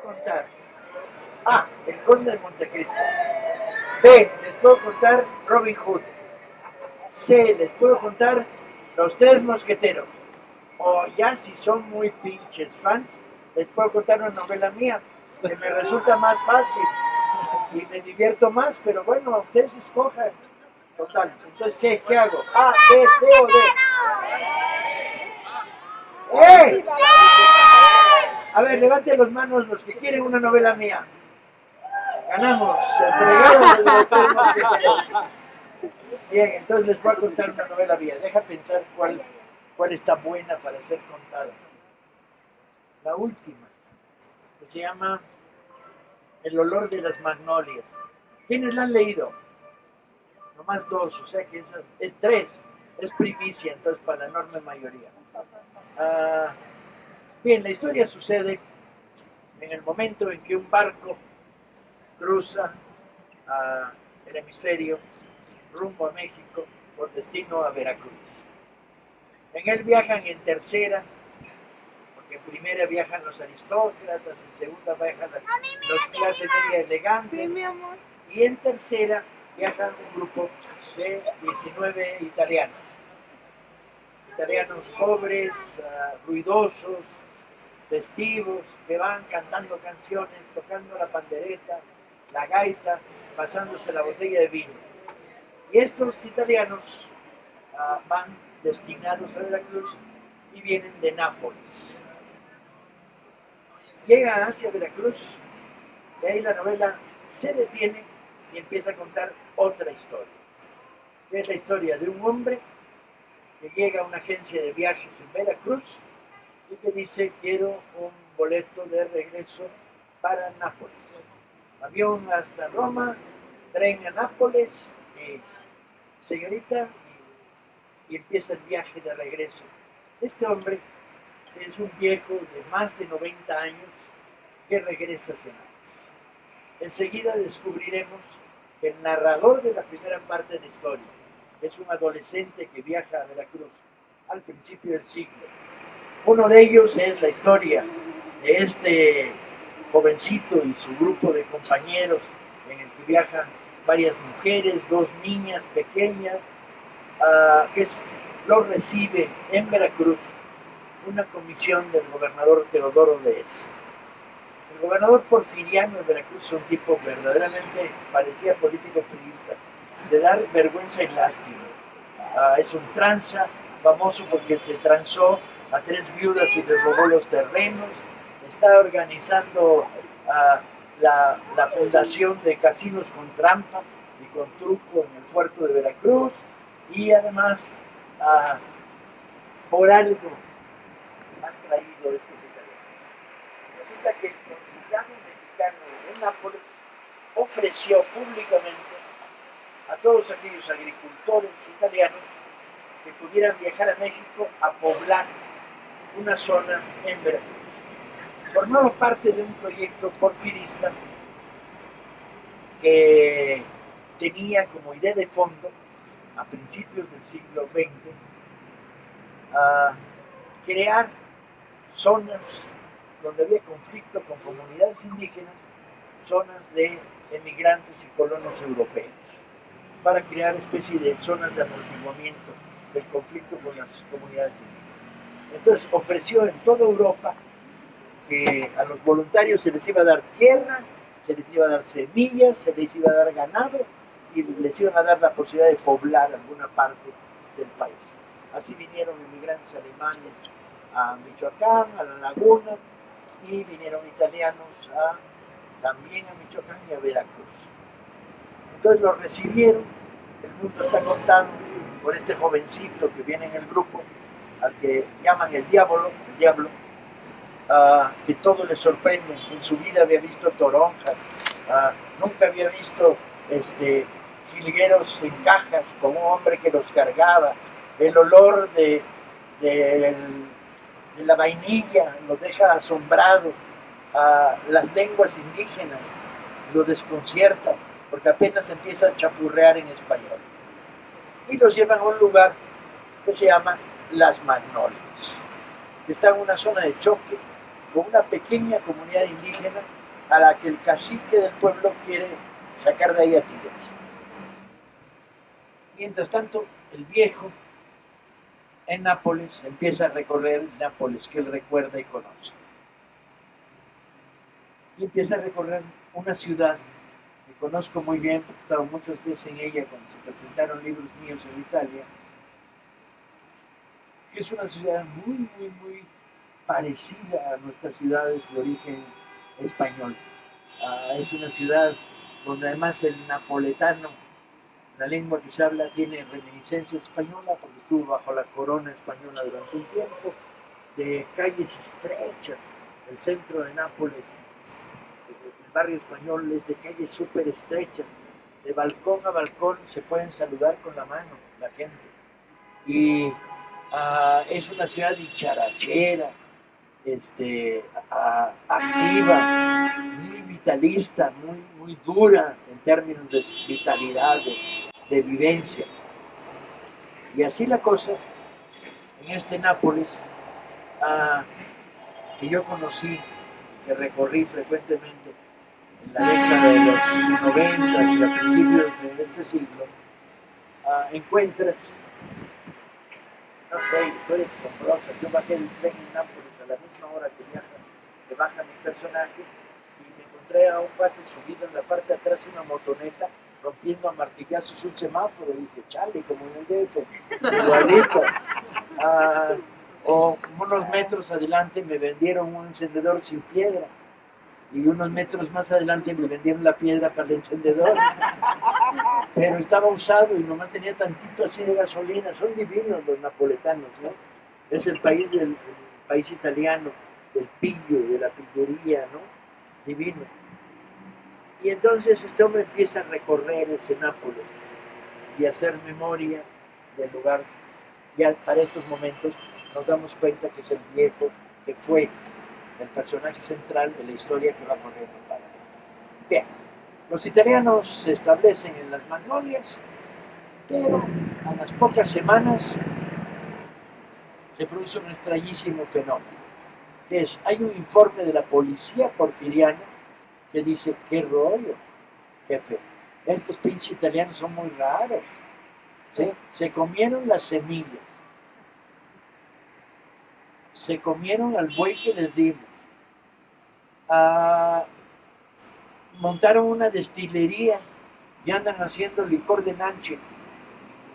contar A, El Conde de Montecristo. B, les puedo contar Robin Hood. C, les puedo contar Los Tres Mosqueteros. O ya si son muy pinches fans, les puedo contar una novela mía que me resulta más fácil y me divierto más, pero bueno, ustedes escojan. Total, entonces, ¿qué hago? A, B, C o D. ¡Eh! A ver, levanten las manos los que quieren una novela mía. Ganamos, entregaron los Tres Mosqueteros. Bien, entonces les voy a contar una novela mía. Deja pensar cuál está buena para ser contada. La última, que se llama El olor de las magnolias. ¿Quiénes la han leído? Nomás dos, o sea que es tres. Es primicia, entonces, para la enorme mayoría. Ah, bien, la historia sucede en el momento en que un barco cruza el hemisferio rumbo a México por destino a Veracruz. En él viajan en tercera, porque en primera viajan los aristócratas, en segunda viajan los clase media elegantes, Sí, mi amor. y en tercera viajan un grupo de 19 italianos. Italianos pobres, ruidosos, festivos, que van cantando canciones, tocando la pandereta, la gaita, pasándose la botella de vino. Y estos italianos van destinados a Veracruz y vienen de Nápoles. Llegan hacia Veracruz y ahí la novela se detiene y empieza a contar otra historia. Que es la historia de un hombre que llega a una agencia de viajes en Veracruz y que dice: quiero un boleto de regreso para Nápoles. Avión hasta Roma, tren a Nápoles, señorita, y empieza el viaje de regreso. Este hombre es un viejo de más de 90 años que regresa hacia Nápoles. Enseguida descubriremos que el narrador de la primera parte de la historia es un adolescente que viaja a Veracruz al principio del siglo. Uno de ellos es la historia de este jovencito y su grupo de compañeros, en el que viajan varias mujeres, dos niñas pequeñas, que los recibe en Veracruz una comisión del gobernador Teodoro Oez. El gobernador Porfiriano de Veracruz es un tipo verdaderamente, parecía político priista, de dar vergüenza y lástima. Es un tranza, famoso porque se transó a 3 viudas y les robó los terrenos. Está organizando la fundación de casinos con trampa y con truco en el puerto de Veracruz, y además por algo han traído estos italianos. Resulta que el consulado mexicano de Nápoles ofreció públicamente a todos aquellos agricultores italianos que pudieran viajar a México a poblar una zona en Veracruz. Formaba parte de un proyecto porfirista que tenía como idea de fondo, a principios del siglo XX, crear zonas donde había conflicto con comunidades indígenas, zonas de emigrantes y colonos europeos, para crear especie de zonas de amortiguamiento del conflicto con las comunidades indígenas. Entonces ofreció en toda Europa que a los voluntarios se les iba a dar tierra, se les iba a dar semillas, se les iba a dar ganado y les iban a dar la posibilidad de poblar alguna parte del país. Así vinieron inmigrantes alemanes a Michoacán, a la Laguna, y vinieron italianos también a Michoacán y a Veracruz. Entonces los recibieron. El mundo está contado por este jovencito que viene en el grupo, al que llaman el diablo, que todo le sorprende. En su vida había visto toronjas, nunca había visto jilgueros en cajas con un hombre que los cargaba. El olor de la vainilla lo deja asombrado. Las lenguas indígenas lo desconciertan porque apenas empieza a chapurrear en español. Y los llevan a un lugar que se llama Las Magnolias, que está en una zona de choque con una pequeña comunidad indígena a la que el cacique del pueblo quiere sacar de ahí a tiros. Mientras tanto, el viejo en Nápoles empieza a recorrer Nápoles que él recuerda y conoce. Y empieza a recorrer una ciudad que conozco muy bien porque he estado muchas veces en ella cuando se presentaron libros míos en Italia, que es una ciudad muy parecida a nuestras ciudades de origen español. Es una ciudad donde además el napoletano, la lengua que se habla, tiene reminiscencia española porque estuvo bajo la corona española durante un tiempo, de calles estrechas. El centro de Nápoles, el barrio español, es de calles súper estrechas. De balcón a balcón se pueden saludar con la mano la gente. Y es una ciudad dicharachera, activa, muy vitalista, muy dura en términos de vitalidad, de vivencia. Y así la cosa, en este Nápoles, que yo conocí, que recorrí frecuentemente en la década de los 90 y a principios de este siglo, encuentras, no sé, historias asombrosas. Yo bajé del tren en Nápoles a la misma hora que baja mi personaje y me encontré a un cuate subido en la parte de atrás de una motoneta rompiendo a martillazos un semáforo y dije, chale, como en el DF, igualito. O unos metros adelante me vendieron un encendedor sin piedra y unos metros más adelante me vendieron la piedra para el encendedor, pero estaba usado y nomás tenía tantito así de gasolina. Son divinos los napoletanos, ¿no? Es el país país italiano, del pillo, de la pillería, ¿no? Divino. Y entonces este hombre empieza a recorrer ese Nápoles y a hacer memoria del lugar. Ya para estos momentos nos damos cuenta que es el viejo que fue el personaje central de la historia que va corriendo para. Bien, los italianos se establecen en las Magnolias, pero a las pocas semanas se produce un extrañísimo fenómeno, que es, hay un informe de la policía porfiriana que dice, qué rollo, jefe, estos pinches italianos son muy raros, ¿sí? Se comieron las semillas, se comieron al buey que les dimos, montaron una destilería y andan haciendo licor de nanche,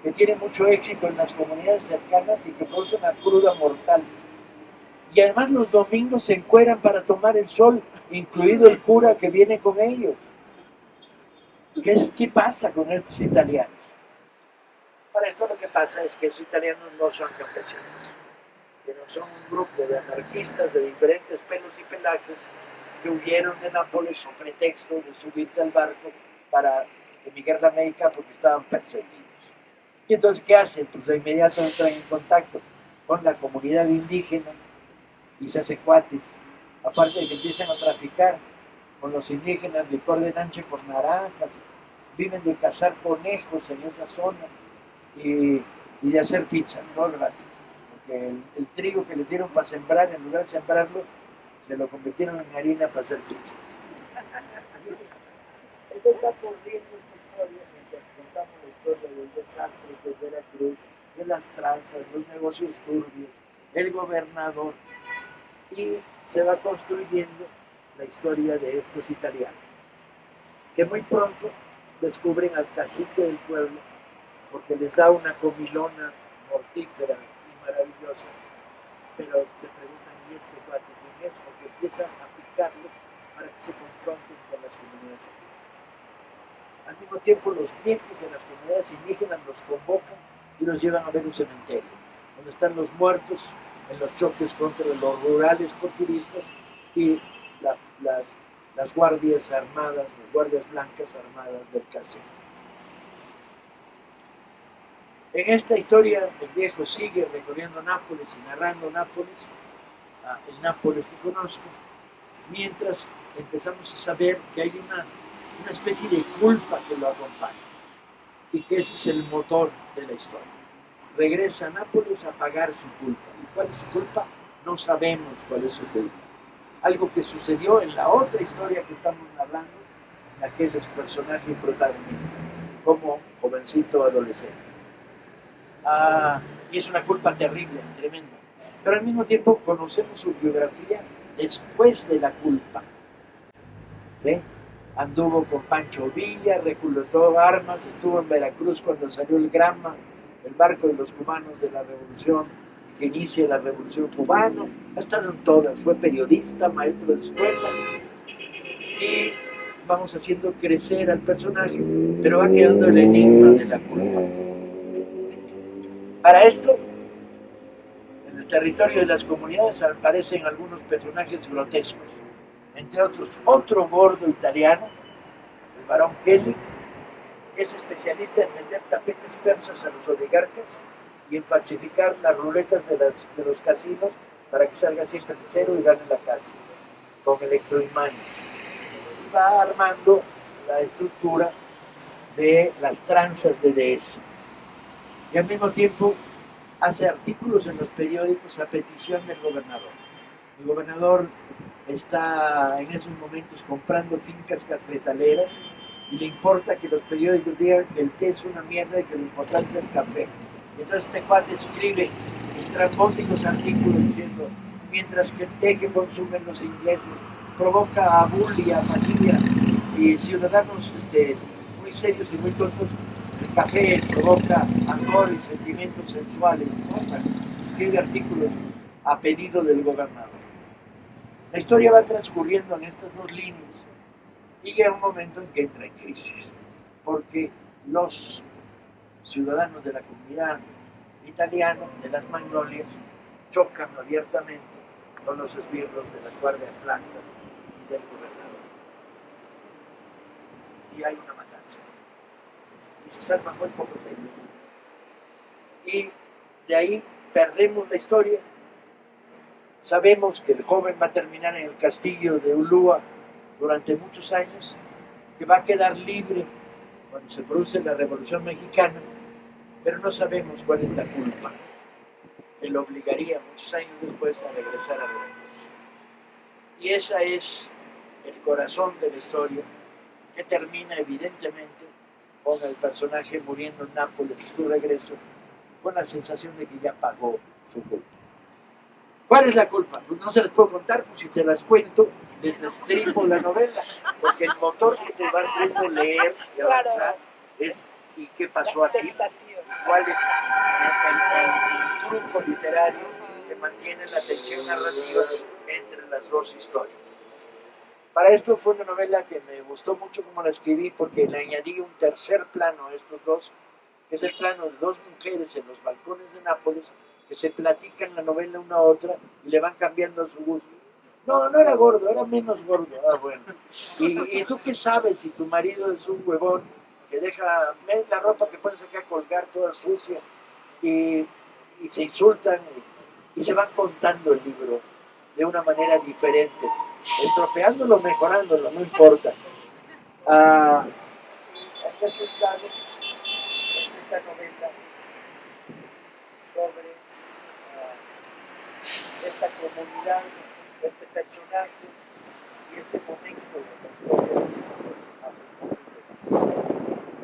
que tiene mucho éxito en las comunidades cercanas y que produce una cruda mortal. Y además los domingos se encueran para tomar el sol, incluido el cura que viene con ellos. ¿Qué pasa con estos italianos? Para esto lo que pasa es que esos italianos no son campesinos, que no son un grupo de anarquistas de diferentes pelos y pelajes que huyeron de Nápoles con pretexto de subirse al barco para emigrar a América porque estaban perseguidos. Y entonces, ¿qué hacen? Pues de inmediato entran en contacto con la comunidad indígena y se hacen cuates. Aparte de que empiezan a traficar con los indígenas licor de nanche por naranjas, viven de cazar conejos en esa zona y de hacer pizza todo el rato. Porque el trigo que les dieron para sembrar, en lugar de sembrarlo, se lo convirtieron en harina para hacer pizzas. Entonces va corriendo esta historia mientras contamos la historia del desastre de Veracruz, de las tranzas, los negocios turbios, el gobernador, y se va construyendo la historia de estos italianos, que muy pronto descubren al cacique del pueblo porque les da una comilona mortífera y maravillosa, pero se preguntan, ¿y este cuate quién es? Porque empiezan a picarlos para que se confronten con las comunidades indígenas. Al mismo tiempo, los viejos de las comunidades indígenas los convocan y los llevan a ver un cementerio, donde están los muertos en los choques contra los rurales porfiristas y las guardias armadas, las guardias blancas armadas del cacique. En esta historia el viejo sigue recorriendo Nápoles y narrando Nápoles, el Nápoles que conozco, mientras empezamos a saber que hay una especie de culpa que lo acompaña y que ese es el motor de la historia. Regresa a Nápoles a pagar su culpa. ¿Y cuál es su culpa? No sabemos cuál es su culpa. algo que sucedió en la otra historia que estamos hablando, en aquel personaje protagonista, como jovencito adolescente. Y es una culpa terrible, tremenda. Pero al mismo tiempo conocemos su biografía después de la culpa. ¿Sí? Anduvo con Pancho Villa, reclutó armas, estuvo en Veracruz cuando salió el Granma, el barco de los cubanos de la revolución, que inicia la revolución cubana, ha estado en todas, fue periodista, maestro de escuela, y vamos haciendo crecer al personaje, pero va quedando el enigma de la culpa. Para esto, en el territorio de las comunidades aparecen algunos personajes grotescos, entre otros otro gordo italiano, el barón Kelly, que es especialista en vender tapetes persas a los oligarcas y en falsificar las ruletas de los casinos para que salga siempre de cero y gane la casa, con electroimanes. Y va armando la estructura de las tranzas de DS. Y al mismo tiempo hace artículos en los periódicos a petición del gobernador. El gobernador está en esos momentos comprando fincas cafetaleras y le importa que los periódicos digan que el té es una mierda y que lo importante es el café. Y entonces este cuate escribe estrambóticos artículos diciendo, mientras que el té que consumen los ingleses provoca abulia, apatía y ciudadanos muy serios y muy tontos, el café provoca amor y sentimientos sensuales, ¿no? Escribe artículos a pedido del gobernador. La historia va transcurriendo en estas dos líneas y llega un momento en que entra en crisis, porque los ciudadanos de la comunidad italiana de las Magnolias chocan abiertamente con los esbirros de las guardias blancas y del gobernador. Y hay una matanza. Y se salvan muy pocos de ellos. Y de ahí perdemos la historia. Sabemos que el joven va a terminar en el castillo de Ulúa durante muchos años, que va a quedar libre cuando se produce la Revolución Mexicana, pero no sabemos cuál es la culpa que lo obligaría muchos años después a regresar a Veracruz. Y ese es el corazón de la historia, que termina evidentemente con el personaje muriendo en Nápoles en su regreso, con la sensación de que ya pagó su culpa. ¿Cuál es la culpa? Pues no se las puedo contar, pues si se las cuento, les destripo la novela, porque el motor que te va haciendo leer y avanzar es ¿y qué pasó aquí? ¿Cuál es el truco literario que mantiene la tensión narrativa entre las dos historias? Para esto fue una novela que me gustó mucho como la escribí, porque le añadí un tercer plano a estos dos, que es el plano de dos mujeres en los balcones de Nápoles, que se platican la novela una a otra y le van cambiando a su gusto. No, no era gordo, era menos gordo. Ah, bueno. ¿Y tú qué sabes si tu marido es un huevón que deja la ropa que pones acá a colgar toda sucia y se insultan y se van contando el libro de una manera diferente, estropeándolo, mejorándolo, no importa. Este es un lado, esta novela sobre esta comunidad, este personaje y este momento de la historia.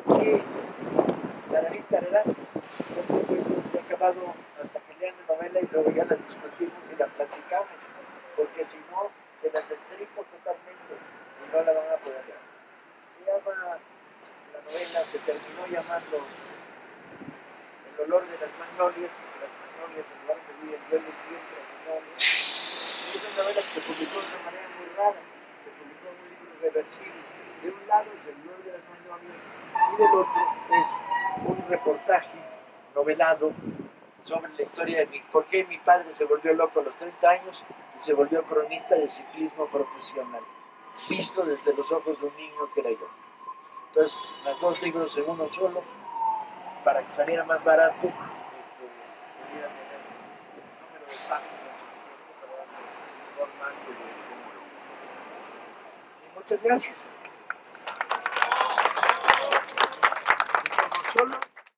Y la David Carrera, se ha acabado hasta que lean la novela y luego ya la discutimos y la platicamos, porque si no, se las destripo totalmente y no la van a poder leer. Se llama, la novela se terminó llamando El olor de las magnolias, porque las magnolias en lugar de vivir huelen siempre a magnolias. Y es una novela que se publicó de una manera muy rara, se publicó en un libro reversible. De un lado es El olor de las magnolias y del otro es un reportaje novelado sobre la historia de por qué mi padre se volvió loco a los 30 años y se volvió cronista de ciclismo profesional, visto desde los ojos de un niño que era yo. Entonces, los dos libros en uno solo, para que saliera más barato, pudiera tener el número de páginas suficiente para darle formato de... Y muchas gracias.